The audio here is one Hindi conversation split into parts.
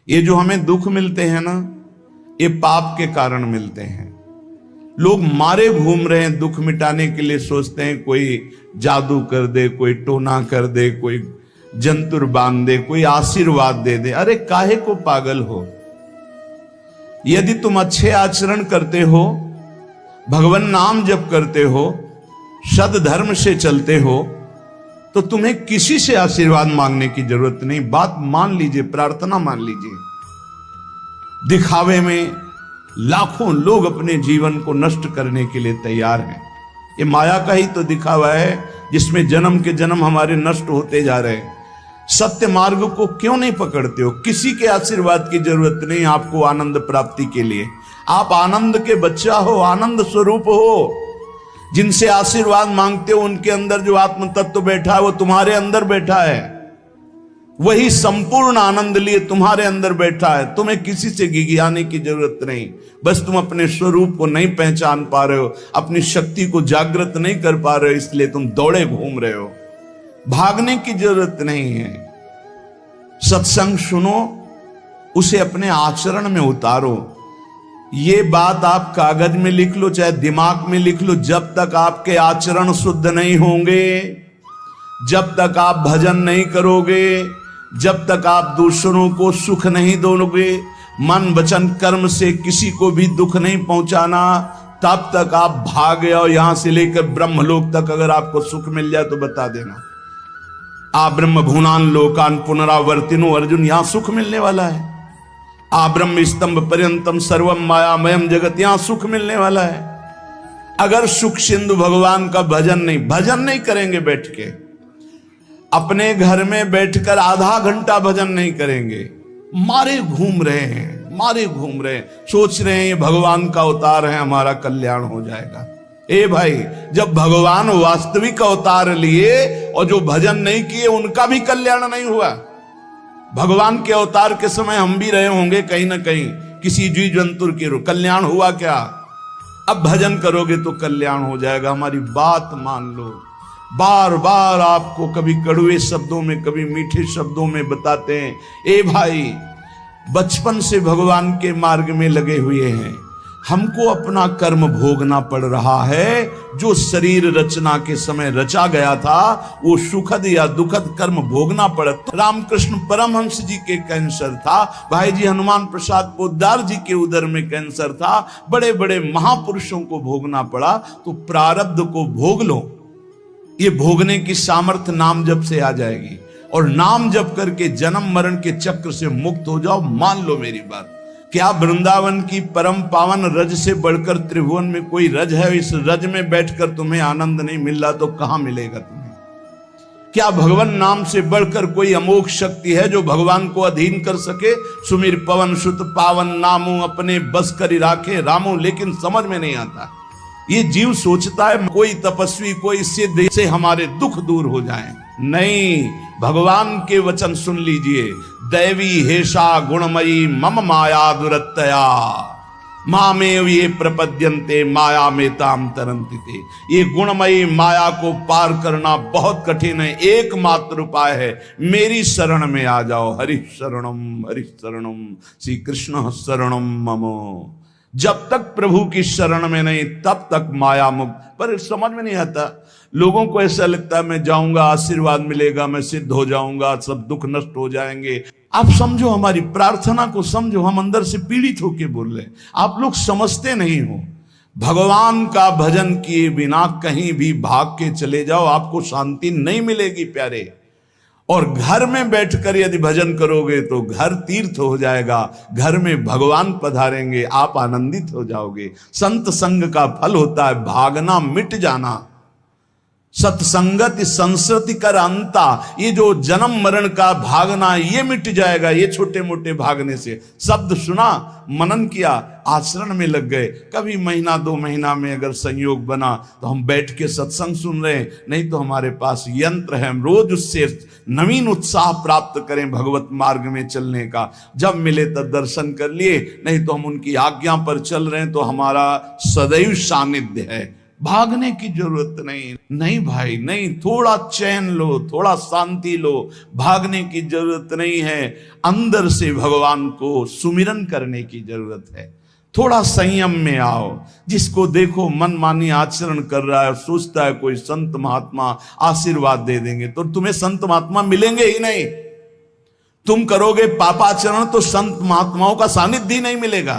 ये जो हमें दुख मिलते हैं ना, ये पाप के कारण मिलते हैं। लोग मारे घूम रहे हैं, दुख मिटाने के लिए सोचते हैं कोई जादू कर दे, कोई टोना कर दे, कोई जंतुर बांध दे, कोई आशीर्वाद दे दे। अरे काहे को पागल हो? यदि तुम अच्छे आचरण करते हो, भगवान नाम जप करते हो, सद्धर्म से चलते हो, तो तुम्हें किसी से आशीर्वाद मांगने की जरूरत नहीं। बात मान लीजिए, प्रार्थना मान लीजिए। दिखावे में लाखों लोग अपने जीवन को नष्ट करने के लिए तैयार हैं। ये माया का ही तो दिखावा है, जिसमें जन्म के जन्म हमारे नष्ट होते जा रहे हैं। सत्य मार्ग को क्यों नहीं पकड़ते हो? किसी के आशीर्वाद की जरूरत नहीं आपको आनंद प्राप्ति के लिए। आप आनंद के बच्चा हो, आनंद स्वरूप हो। जिनसे आशीर्वाद मांगते हो उनके अंदर जो आत्म तत्व बैठा है वो तुम्हारे अंदर बैठा है। वही संपूर्ण आनंद लिए तुम्हारे अंदर बैठा है। तुम्हें किसी से गिगियाने की जरूरत नहीं। बस तुम अपने स्वरूप को नहीं पहचान पा रहे हो, अपनी शक्ति को जागृत नहीं कर पा रहे हो, इसलिए तुम दौड़े घूम रहे हो। भागने की जरूरत नहीं है। सत्संग सुनो, उसे अपने आचरण में उतारो। ये बात आप कागज में लिख लो, चाहे दिमाग में लिख लो। जब तक आपके आचरण शुद्ध नहीं होंगे, जब तक आप भजन नहीं करोगे, जब तक आप दूसरों को सुख नहीं दोगे, मन वचन कर्म से किसी को भी दुख नहीं पहुंचाना, तब तक आप भागे। और यहां से लेकर ब्रह्मलोक तक अगर आपको सुख मिल जाए तो बता देना। आ ब्रह्म भुवनान लोकान पुनरावर्तिनो, अर्जुन यहां सुख मिलने वाला है। आ ब्रह्म स्तंभ पर्यंतम सर्वम मायामयम जगत, यहां सुख मिलने वाला है। अगर सुख सिंधु भगवान का भजन नहीं करेंगे, बैठ के अपने घर में बैठकर आधा घंटा भजन नहीं करेंगे, मारे घूम रहे हैं, सोच रहे हैं ये भगवान का अवतार है, हमारा कल्याण हो जाएगा। ए भाई, जब भगवान वास्तविक अवतार लिए और जो भजन नहीं किए उनका भी कल्याण नहीं हुआ। भगवान के अवतार के समय हम भी रहे होंगे कहीं ना कहीं किसी जीव जंतु के, कल्याण हुआ क्या? अब भजन करोगे तो कल्याण हो जाएगा। हमारी बात मान लो। बार बार आपको कभी कड़वे शब्दों में, कभी मीठे शब्दों में बताते हैं, ए भाई, बचपन से भगवान के मार्ग में लगे हुए हैं, हमको अपना कर्म भोगना पड़ रहा है। जो शरीर रचना के समय रचा गया था, वो सुखद या दुखद कर्म भोगना पड़ा। तो रामकृष्ण परमहंस जी के कैंसर था, भाई जी हनुमान प्रसाद पोद्दार जी के उदर में कैंसर था, बड़े बड़े महापुरुषों को भोगना पड़ा। तो प्रारब्ध को भोग लो। ये भोगने की सामर्थ्य नाम जप से आ जाएगी, और नाम जप करके जन्म मरण के चक्र से मुक्त हो जाओ। मान लो मेरी बात। क्या वृंदावन की परम पावन रज से बढ़कर त्रिभुवन में कोई रज है? इस रज में बैठकर तुम्हें आनंद नहीं मिल रहा तो कहां मिलेगा तुम्हें? क्या भगवान नाम से बढ़कर कोई अमोघ शक्ति है जो भगवान को अधीन कर सके? सुमिर पवन सुत पावन नामू, अपने बस कर राखे रामू। लेकिन समझ में नहीं आता। ये जीव सोचता है कोई तपस्वी, कोई सिद्ध से हमारे दुख दूर हो जाएं। नहीं, भगवान के वचन सुन लीजिए। दैवी हेषा गुणमयी मम माया दुरत्तया, मामेव ये प्रपद्यन्ते माया में ताम तरन्ति ते। ये गुणमयी माया को पार करना बहुत कठिन है। एकमात्र उपाय है, मेरी शरण में आ जाओ। हरि शरणम श्री कृष्ण शरणम मम। जब तक प्रभु की शरण में नहीं, तब तक माया मुक्त। पर समझ में नहीं आता। लोगों को ऐसा लगता है मैं जाऊंगा, आशीर्वाद मिलेगा, मैं सिद्ध हो जाऊंगा, सब दुख नष्ट हो जाएंगे। आप समझो, हमारी प्रार्थना को समझो। हम अंदर से पीड़ित होके बोल रहे हैं, आप लोग समझते नहीं हो। भगवान का भजन किए बिना कहीं भी भाग के चले जाओ, आपको शांति नहीं मिलेगी प्यारे। और घर में बैठकर यदि भजन करोगे तो घर तीर्थ हो जाएगा। घर में भगवान पधारेंगे, आप आनंदित हो जाओगे। संत संग का फल होता है भागना, मिट जाना। सत्संगत संस्कृति कर अंता, ये जो जन्म मरण का भागना, ये मिट जाएगा। ये छोटे मोटे भागने से, शब्द सुना, मनन किया, आचरण में लग गए। कभी महीना 2 महीना में अगर संयोग बना तो हम बैठ के सत्संग सुन रहे हैं, नहीं तो हमारे पास यंत्र है, हम रोज उससे नवीन उत्साह प्राप्त करें भगवत मार्ग में चलने का। जब मिले तब दर्शन कर लिए, नहीं तो हम उनकी आज्ञा पर चल रहे हैं, तो हमारा सदैव सानिध्य है। भागने की जरूरत नहीं। नहीं भाई नहीं, थोड़ा चैन लो, थोड़ा शांति लो, भागने की जरूरत नहीं है। अंदर से भगवान को सुमिरन करने की जरूरत है। थोड़ा संयम में आओ। जिसको देखो मनमानी आचरण कर रहा है, सोचता है कोई संत महात्मा आशीर्वाद दे देंगे, तो तुम्हें संत महात्मा मिलेंगे ही नहीं। तुम करोगे पापाचरण तो संत महात्माओं का सानिध्य ही नहीं मिलेगा।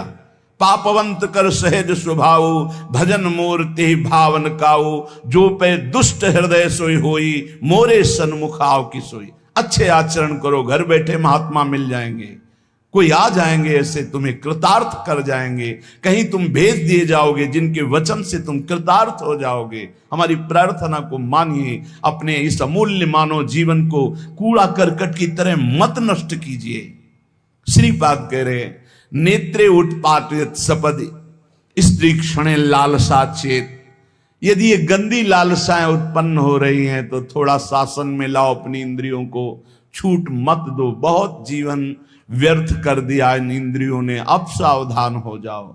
पापवंत कर सहज स्वभाव, भजन मूर्ति भावन काऊ, जो पे दुष्ट हृदय सोई होई, मोरे सन्मुख आओ की सोई। अच्छे आचरण करो, घर बैठे महात्मा मिल जाएंगे, कोई आ जाएंगे ऐसे तुम्हें कृतार्थ कर जाएंगे। कहीं तुम भेज दिए जाओगे जिनके वचन से तुम कृतार्थ हो जाओगे। हमारी प्रार्थना को मानिए, अपने इस अमूल्य मानव जीवन को कूड़ा करकट की तरह मत नष्ट कीजिए। श्रीपाद कह रहे, नेत्रे उत्पाटित सपदि स्त्री क्षणे लालसा चेत। यदि ये गंदी लालसाएं उत्पन्न हो रही हैं तो थोड़ा शासन में लाओ अपनी इंद्रियों को, छूट मत दो। बहुत जीवन व्यर्थ कर दिया इन इंद्रियों ने, अब सावधान हो जाओ।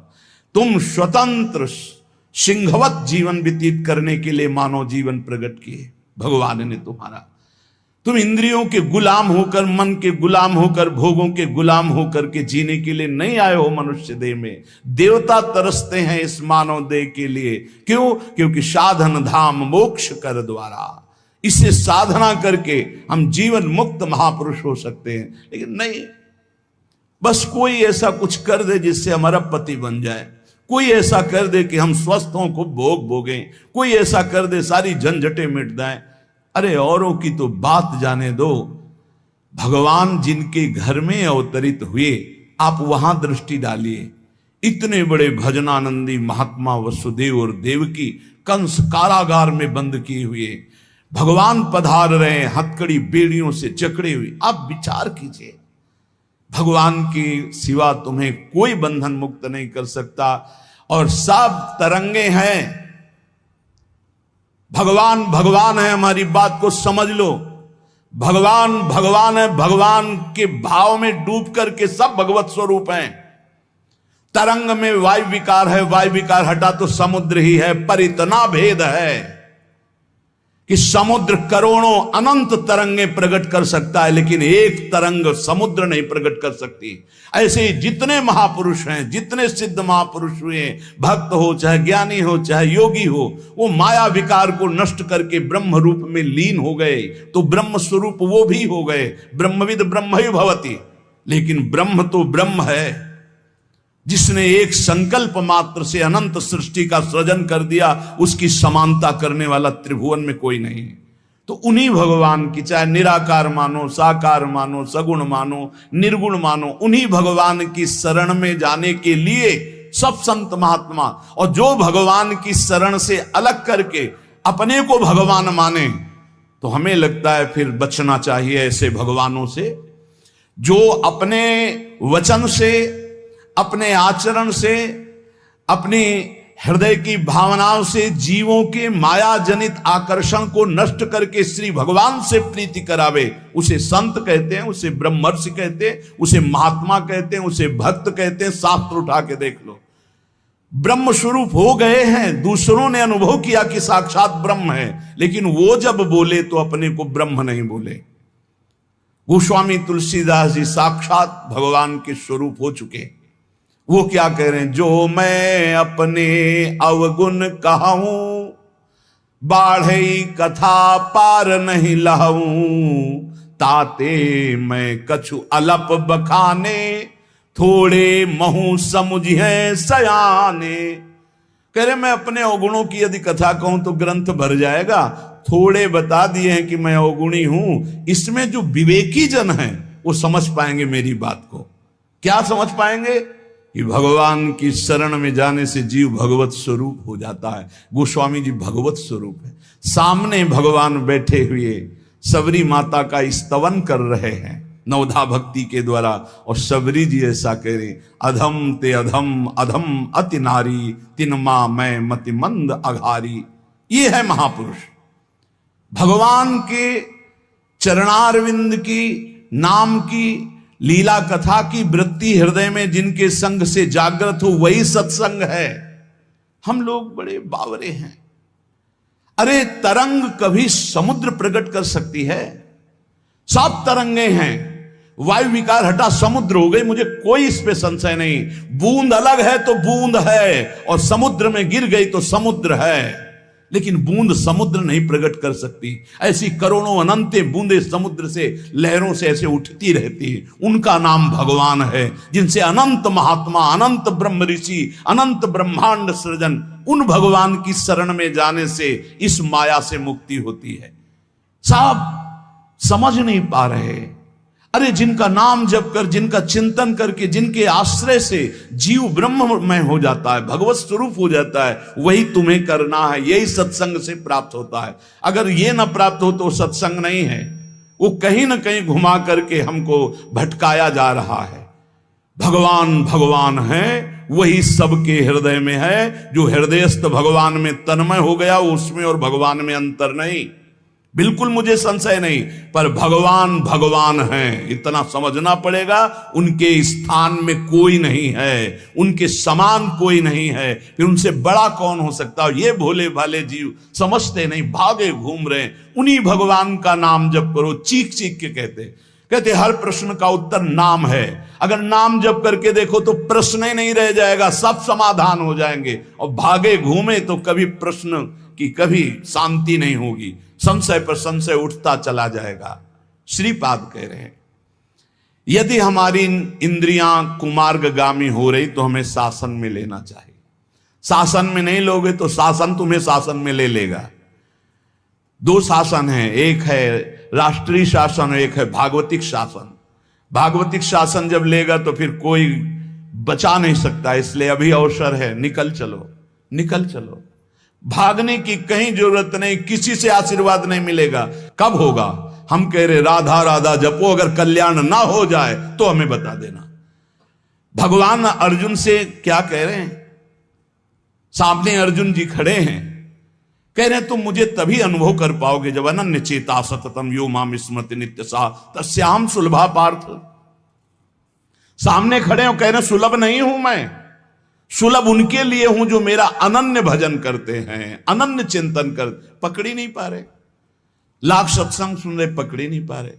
तुम स्वतंत्र सिंहवत जीवन व्यतीत करने के लिए मानव जीवन प्रकट किए भगवान ने तुम्हारा। तुम इंद्रियों के गुलाम होकर, मन के गुलाम होकर, भोगों के गुलाम होकर के जीने के लिए नहीं आए हो मनुष्य देह में। देवता तरसते हैं इस मानव देह के लिए। क्यों? क्योंकि साधन धाम मोक्ष कर द्वारा, इसे साधना करके हम जीवन मुक्त महापुरुष हो सकते हैं। लेकिन नहीं, बस कोई ऐसा कुछ कर दे जिससे हमारा पति बन जाए, कोई ऐसा कर दे कि हम स्वस्थ हों, खूब भोग भोगें, कोई ऐसा कर दे सारी झंझटें मिट जाएं। अरे औरों की तो बात जाने दो, भगवान जिनके घर में अवतरित हुए आप वहां दृष्टि डालिए। इतने बड़े भजनानंदी महात्मा वसुदेव और देवकी कंस कारागार में बंद किए हुए भगवान पधार रहे हैं, हथकड़ी बेड़ियों से जकड़े हुए। आप विचार कीजिए, भगवान की सिवा तुम्हें कोई बंधन मुक्त नहीं कर सकता। और सब तरंगे हैं, भगवान भगवान है, हमारी बात को समझ लो। भगवान भगवान है, भगवान के भाव में डूब करके सब भगवत स्वरूप हैं। तरंग में वायु विकार है, वायु विकार हटा तो समुद्र ही है। पर इतना भेद है कि समुद्र करोड़ों अनंत तरंगे प्रकट कर सकता है, लेकिन एक तरंग समुद्र नहीं प्रकट कर सकती। ऐसे ही जितने महापुरुष हैं, जितने सिद्ध महापुरुष हुए, भक्त हो चाहे ज्ञानी हो चाहे योगी हो, वो माया विकार को नष्ट करके ब्रह्म रूप में लीन हो गए, तो ब्रह्म स्वरूप वो भी हो गए। ब्रह्मविद ब्रह्म ही भवति। लेकिन ब्रह्म तो ब्रह्म है, जिसने एक संकल्प मात्र से अनंत सृष्टि का सृजन कर दिया, उसकी समानता करने वाला त्रिभुवन में कोई नहीं। तो उन्हीं भगवान की, चाहे निराकार मानो, साकार मानो, सगुण मानो, निर्गुण मानो, उन्हीं भगवान की शरण में जाने के लिए सब संत महात्मा, और जो भगवान की शरण से अलग करके अपने को भगवान माने, तो हमें लगता है फिर बचना चाहिए ऐसे भगवानों से, जो अपने वचन से, अपने आचरण से, अपनी हृदय की भावनाओं से जीवों के माया जनित आकर्षण को नष्ट करके श्री भगवान से प्रीति करावे। उसे संत कहते हैं, उसे ब्रह्मर्षि कहते हैं, उसे महात्मा कहते हैं, उसे भक्त कहते हैं। शास्त्र उठा के देख लो, ब्रह्म स्वरूप हो गए हैं। दूसरों ने अनुभव किया कि साक्षात ब्रह्म है, लेकिन वो जब बोले तो अपने को ब्रह्म नहीं बोले। गोस्वामी तुलसीदास जी साक्षात भगवान के स्वरूप हो चुके। वो क्या कह रहे हैं? जो मैं अपने अवगुण कहूं, बाढ़े कथा पार नहीं लहूं, ताते मैं कछु अलप बखाने, थोड़े महू समुझे सयाने। कह रहे मैं अपने अवगुणों की यदि कथा कहूं तो ग्रंथ भर जाएगा। थोड़े बता दिए हैं कि मैं अवगुणी हूं, इसमें जो विवेकी जन हैं वो समझ पाएंगे मेरी बात को। क्या समझ पाएंगे? कि भगवान की शरण में जाने से जीव भगवत स्वरूप हो जाता है। गोस्वामी जी भगवत स्वरूप है, सामने भगवान बैठे हुए सबरी माता का स्तवन कर रहे हैं नवधा भक्ति के द्वारा। और सबरी जी ऐसा कह रहे, अधम ते अधम अधम अति नारी, तिनमा मैं मति मंद अघारी। ये है महापुरुष, भगवान के चरणारविंद की नाम की लीला कथा की वृत्ति हृदय में जिनके संग से जागृत हो, वही सत्संग है। हम लोग बड़े बावरे हैं, अरे तरंग कभी समुद्र प्रकट कर सकती है? सब तरंगे हैं, वायु विकार हटा समुद्र हो गई, मुझे कोई इस पे संशय नहीं। बूंद अलग है तो बूंद है, और समुद्र में गिर गई तो समुद्र है, लेकिन बूंद समुद्र नहीं प्रकट कर सकती। ऐसी करोड़ों अनंत बूंदे समुद्र से, लहरों से ऐसे उठती रहती है, उनका नाम भगवान है, जिनसे अनंत महात्मा, अनंत ब्रह्म ऋषि, अनंत ब्रह्मांड सृजन, उन भगवान की शरण में जाने से इस माया से मुक्ति होती है। साहब समझ नहीं पा रहे। अरे जिनका नाम जप कर, जिनका चिंतन करके, जिनके आश्रय से जीव ब्रह्ममय हो जाता है, भगवत स्वरूप हो जाता है, वही तुम्हें करना है। यही सत्संग से प्राप्त होता है। अगर ये ना प्राप्त हो तो सत्संग नहीं है, वो कहीं ना कहीं घुमा करके हमको भटकाया जा रहा है। भगवान भगवान है, वही सबके हृदय में है। जो हृदयस्थ भगवान में तन्मय हो गया, उसमें और भगवान में अंतर नहीं, बिल्कुल मुझे संशय नहीं। पर भगवान भगवान हैं, इतना समझना पड़ेगा। उनके स्थान में कोई नहीं है, उनके समान कोई नहीं है, फिर उनसे बड़ा कौन हो सकता है? ये भोले भाले जीव समझते नहीं, भागे घूम रहे। उन्हीं भगवान का नाम जप करो, चीख चीख के कहते हर प्रश्न का उत्तर नाम है। अगर नाम जप करके देखो तो प्रश्न ही नहीं रह जाएगा, सब समाधान हो जाएंगे। और भागे घूमे तो कभी प्रश्न की कभी शांति नहीं होगी, संशय पर संशय उठता चला जाएगा। श्रीपाद कह रहे हैं, यदि हमारी इंद्रियां कुमार्गगामी हो रही तो हमें शासन में लेना चाहिए। शासन में नहीं लोगे तो शासन तुम्हें शासन में ले लेगा। दो शासन है, एक है राष्ट्रीय शासन, एक है भागवतिक शासन। भागवतिक शासन जब लेगा तो फिर कोई बचा नहीं सकता, इसलिए अभी अवसर है, निकल चलो, निकल चलो। भागने की कहीं जरूरत नहीं, किसी से आशीर्वाद नहीं मिलेगा। कब होगा? हम कह रहे राधा राधा जपो, अगर कल्याण ना हो जाए तो हमें बता देना। भगवान अर्जुन से क्या कह रहे हैं? सामने अर्जुन जी खड़े हैं, कह रहे हैं तुम मुझे तभी अनुभव कर पाओगे जब अनन्य चेता सततम यो माम स्मृति नित्य सा तस्याम सुलभा पार्थ। सामने खड़े हो, कह रहे सुलभ नहीं हूं मैं, सुलभ उनके लिए हूं जो मेरा अनन्य भजन करते हैं, अनन्य चिंतन कर। पकड़ी नहीं पा रहे, लाख सत्संग सुन रहे, पकड़ी नहीं पा रहे।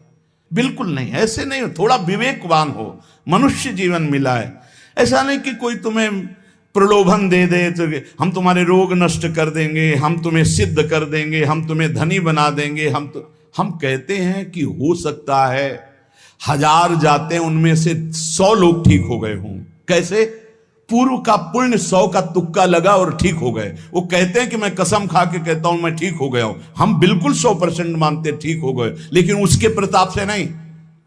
बिल्कुल नहीं, ऐसे नहीं हो। थोड़ा विवेकवान हो, मनुष्य जीवन मिला है। ऐसा नहीं कि कोई तुम्हें प्रलोभन दे दे तो हम तुम्हारे रोग नष्ट कर देंगे, हम तुम्हें सिद्ध कर देंगे, हम तुम्हें धनी बना देंगे। हम कहते हैं कि हो सकता है 1000 जाते उनमें से 100 लोग ठीक हो गए हों। कैसे? पूर्व का पुण्य 100 का तुक्का लगा और ठीक हो गए। वो कहते हैं कि मैं कसम खा के कहता हूं मैं ठीक हो गया हूं। हम बिल्कुल 100% मानते ठीक हो गए, लेकिन उसके प्रताप से नहीं,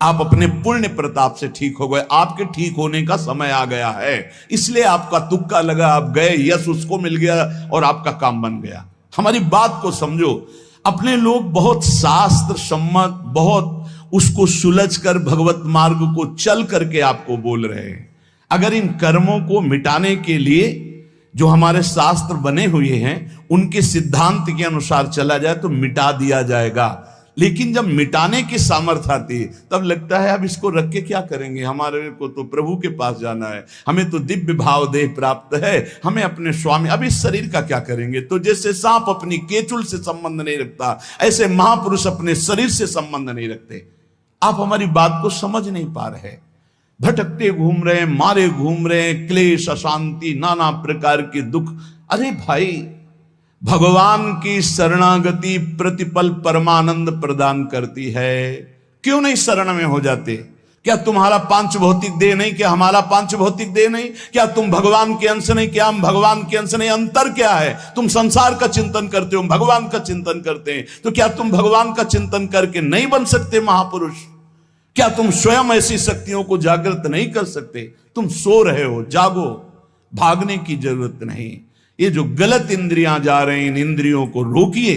आप अपने पुण्य प्रताप से ठीक हो गए। आपके ठीक होने का समय आ गया है, इसलिए आपका तुक्का लगा, आप गए, यश उसको मिल गया और आपका काम बन गया। हमारी बात को समझो। अपने लोग बहुत शास्त्र सम्मत, बहुत उसको सुलझ कर भगवत मार्ग को चल करके आपको बोल रहे हैं। अगर इन कर्मों को मिटाने के लिए जो हमारे शास्त्र बने हुए हैं उनके सिद्धांत के अनुसार चला जाए तो मिटा दिया जाएगा। लेकिन जब मिटाने की सामर्थ्य आती है तब लगता है अब इसको रख के क्या करेंगे, हमारे को तो प्रभु के पास जाना है, हमें तो दिव्य भाव देह प्राप्त है, हमें अपने स्वामी, अब इस शरीर का क्या करेंगे। तो जैसे सांप अपनी केचुल से संबंध नहीं रखता, ऐसे महापुरुष अपने शरीर से संबंध नहीं रखते। आप हमारी बात को समझ नहीं पा रहे, भटकते घूम रहे हैं, मारे घूम रहे हैं, क्लेश, अशांति, नाना प्रकार के दुख। अरे भाई, भगवान की शरणागति प्रतिपल परमानंद प्रदान करती है। क्यों नहीं शरण में हो जाते? क्या तुम्हारा पांच भौतिक देह नहीं? क्या हमारा पांच भौतिक देह नहीं? क्या तुम भगवान के अंश नहीं? क्या हम भगवान के अंश नहीं? अंतर क्या है? तुम संसार का चिंतन करते हो, भगवान का चिंतन करते हैं, तो क्या तुम भगवान का चिंतन करके नहीं बन सकते महापुरुष? क्या तुम स्वयं ऐसी शक्तियों को जागृत नहीं कर सकते? तुम सो रहे हो, जागो, भागने की जरूरत नहीं। ये जो गलत इंद्रियां जा रहे हैं, इन इंद्रियों को रोकिए,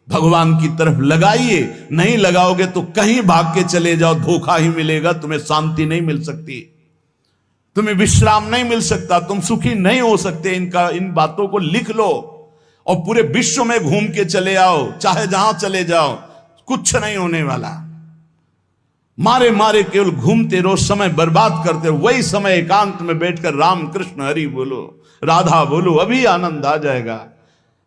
भगवान की तरफ लगाइए। नहीं लगाओगे तो कहीं भाग के चले जाओ, धोखा ही मिलेगा, तुम्हें शांति नहीं मिल सकती, तुम्हें विश्राम नहीं मिल सकता, तुम सुखी नहीं हो सकते। इन बातों को लिख लो और पूरे विश्व में घूम के चले आओ, चाहे जहां चले जाओ, कुछ नहीं होने वाला। मारे मारे केवल घूमते रहो, समय बर्बाद करते रहो। वही समय एकांत में बैठकर राम कृष्ण हरि बोलो, राधा बोलो, अभी आनंद आ जाएगा।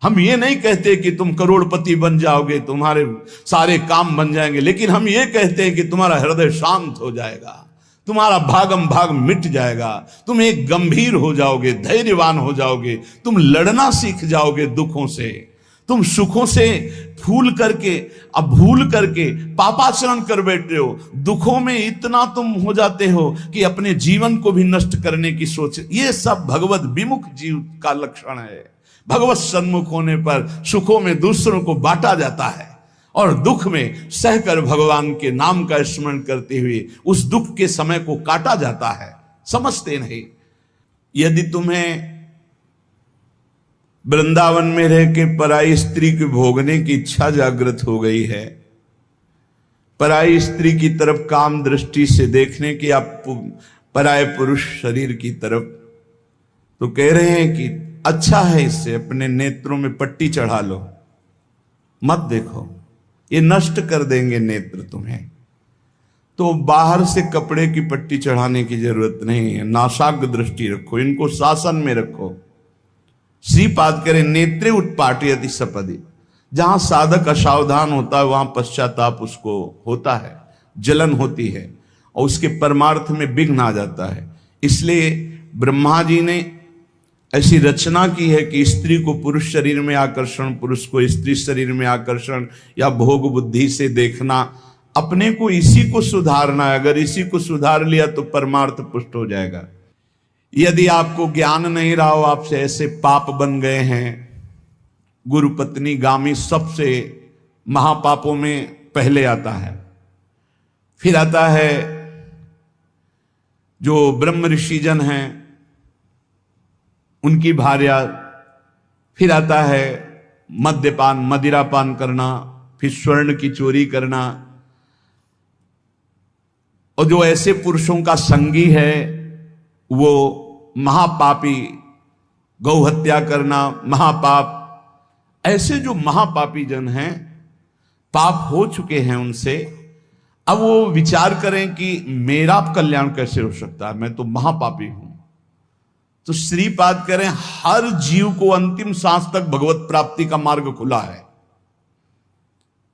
हम ये नहीं कहते कि तुम करोड़पति बन जाओगे, तुम्हारे सारे काम बन जाएंगे, लेकिन हम ये कहते हैं कि तुम्हारा हृदय शांत हो जाएगा, तुम्हारा भागम भाग मिट जाएगा, तुम एक गंभीर हो जाओगे, धैर्यवान हो जाओगे, तुम लड़ना सीख जाओगे दुखों से, तुम सुखों से भूल करके पापाचरण कर बैठे हो, दुखों में इतना तुम हो जाते हो कि अपने जीवन को भी नष्ट करने की सोच। ये सब भगवत विमुख जीव का लक्षण है। भगवत सन्मुख होने पर सुखों में दूसरों को बांटा जाता है और दुख में सहकर भगवान के नाम का स्मरण करते हुए उस दुख के समय को काटा जाता है। समझते नहीं। यदि तुम्हें वृंदावन में रह के पराई स्त्री के भोगने की इच्छा जागृत हो गई है, पराई स्त्री की तरफ काम दृष्टि से देखने की, आप पराये पुरुष शरीर की तरफ, तो कह रहे हैं कि अच्छा है, इससे अपने नेत्रों में पट्टी चढ़ा लो, मत देखो, ये नष्ट कर देंगे नेत्र तुम्हें। तो बाहर से कपड़े की पट्टी चढ़ाने की जरूरत नहीं है, नासाग्र दृष्टि रखो, इनको शासन में रखो। श्रीपाद करें नेत्रे उत्पाटयति सपदि, जहां साधक असावधान होता है वहां पश्चाताप उसको होता है, जलन होती है और उसके परमार्थ में विघ्न आ जाता है। इसलिए ब्रह्मा जी ने ऐसी रचना की है कि स्त्री को पुरुष शरीर में आकर्षण, पुरुष को स्त्री शरीर में आकर्षण या भोग बुद्धि से देखना, अपने को इसी को सुधारना है। अगर इसी को सुधार लिया तो परमार्थ पुष्ट हो जाएगा। यदि आपको ज्ञान नहीं रहा हो, आपसे ऐसे पाप बन गए हैं, गुरु पत्नी गामी सबसे महापापों में पहले आता है, फिर आता है जो ब्रह्म ऋषिजन हैं उनकी भार्या, फिर आता है मद्यपान मदिरापान करना, फिर स्वर्ण की चोरी करना, और जो ऐसे पुरुषों का संगी है वो महापापी, गौ हत्या करना महापाप। ऐसे जो महापापी जन हैं, पाप हो चुके हैं उनसे, अब वो विचार करें कि मेरा कल्याण कैसे हो सकता है, मैं तो महापापी हूं। तो श्रीपाद करें हर जीव को अंतिम सांस तक भगवत प्राप्ति का मार्ग खुला है।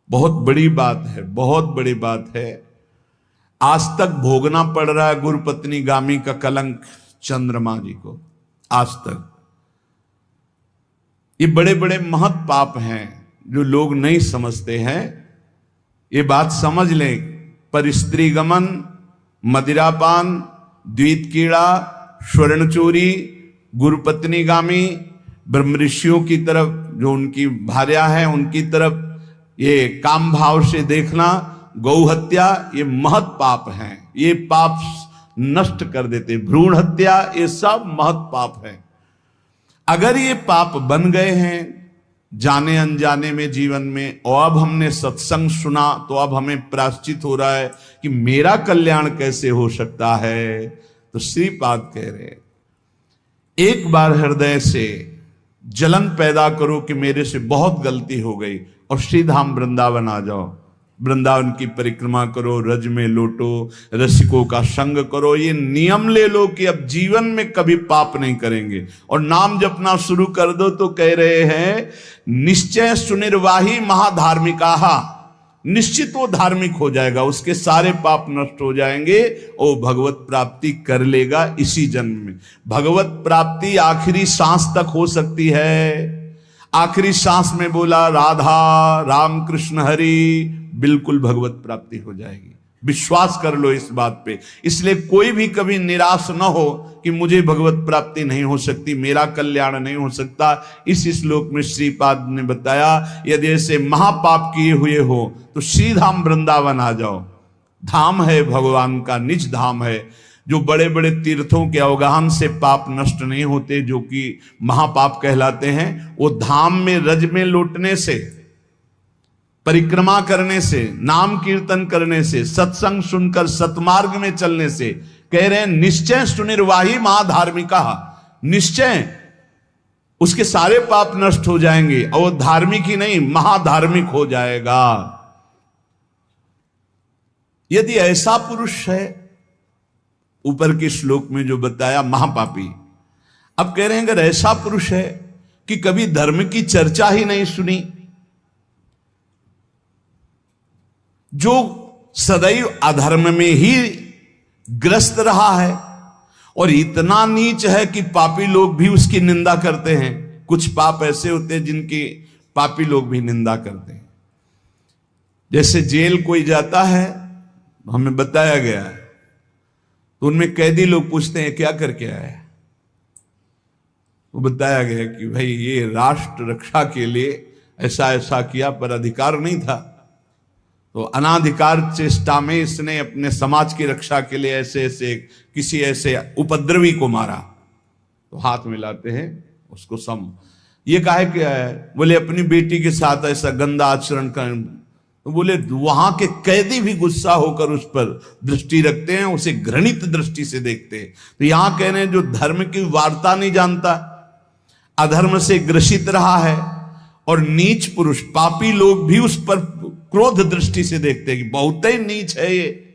बहुत बड़ी बात है, बहुत बड़ी बात है। आज तक भोगना पड़ रहा है गुरु पत्नी गामी का कलंक चंद्रमा जी को, आज तक। ये बड़े बड़े महत पाप हैं जो लोग नहीं समझते हैं। ये बात समझ लें, पर स्त्री गमन, मदिरापान, द्वैत कीड़ा, स्वर्ण चोरी, गुरु पत्नी गामी, ब्रह्म ऋषियों की तरफ जो उनकी भार्या है उनकी तरफ ये काम भाव से देखना, गौ हत्या, ये महत पाप हैं। ये पाप नष्ट कर देते। भ्रूण हत्या, ये सब महत पाप है। अगर ये पाप बन गए हैं जाने अनजाने में जीवन में, और अब हमने सत्संग सुना तो अब हमें प्रायश्चित हो रहा है कि मेरा कल्याण कैसे हो सकता है। तो श्रीपाद कह रहे, एक बार हृदय से जलन पैदा करो कि मेरे से बहुत गलती हो गई, और श्रीधाम वृंदावन आ जाओ। वृंदावन की परिक्रमा करो, रज में लोटो, रसिकों का संग करो। ये नियम ले लो कि अब जीवन में कभी पाप नहीं करेंगे, और नाम जपना शुरू कर दो। तो कह रहे हैं निश्चय सुनिर्वाही महाधार्मिका, निश्चित वो धार्मिक हो जाएगा, उसके सारे पाप नष्ट हो जाएंगे और भगवत प्राप्ति कर लेगा इसी जन्म में। भगवत प्राप्ति आखिरी सांस तक हो सकती है। आखिरी सांस में बोला राधा राम कृष्ण हरि, बिल्कुल भगवत प्राप्ति हो जाएगी। विश्वास कर लो इस बात पे। इसलिए कोई भी कभी निराश न हो कि मुझे भगवत प्राप्ति नहीं हो सकती, मेरा कल्याण नहीं हो सकता। इस श्लोक में श्रीपाद ने बताया, यदि ऐसे महापाप किए हुए हो तो श्रीधाम वृंदावन आ जाओ। धाम है भगवान का, निज धाम है। जो बड़े बड़े तीर्थों के अवगाहन से पाप नष्ट नहीं होते, जो कि महापाप कहलाते हैं, वो धाम में रज में लौटने से, परिक्रमा करने से, नाम कीर्तन करने से, सत्संग सुनकर सतमार्ग में चलने से। कह रहे हैं निश्चय सुनिर्वाही महाधार्मिका, निश्चय उसके सारे पाप नष्ट हो जाएंगे और धार्मिक ही नहीं महाधार्मिक हो जाएगा। यदि ऐसा पुरुष है, ऊपर के श्लोक में जो बताया महापापी, अब कह रहे हैं अगर ऐसा पुरुष है कि कभी धर्म की चर्चा ही नहीं सुनी। जो सदैव अधर्म में ही ग्रस्त रहा है और इतना नीच है कि पापी लोग भी उसकी निंदा करते हैं। कुछ पाप ऐसे होते हैं जिनकी पापी लोग भी निंदा करते हैं। जैसे जेल कोई जाता है, हमें बताया गया है, तो उनमें कैदी लोग पूछते हैं क्या करके आया है, वो बताया गया कि भाई ये राष्ट्र रक्षा के लिए ऐसा ऐसा किया, पर अधिकार नहीं था, तो अनाधिकार चेष्टा में इसने अपने समाज की रक्षा के लिए ऐसे ऐसे किसी ऐसे उपद्रवी को मारा। तो हाथ मिलाते हैं उसको सम। ये काहे क्या है? बोले अपनी बेटी के साथ ऐसा गंदा आचरण कर। तो बोले वहां के कैदी भी गुस्सा होकर उस पर दृष्टि रखते हैं, उसे घृणित दृष्टि से देखते हैं। तो यहां कह रहे हैं जो धर्म की वार्ता नहीं जानता, अधर्म से ग्रसित रहा है, और नीच पुरुष पापी लोग भी उस पर क्रोध दृष्टि से देखते हैं कि बहुत ही नीच है ये,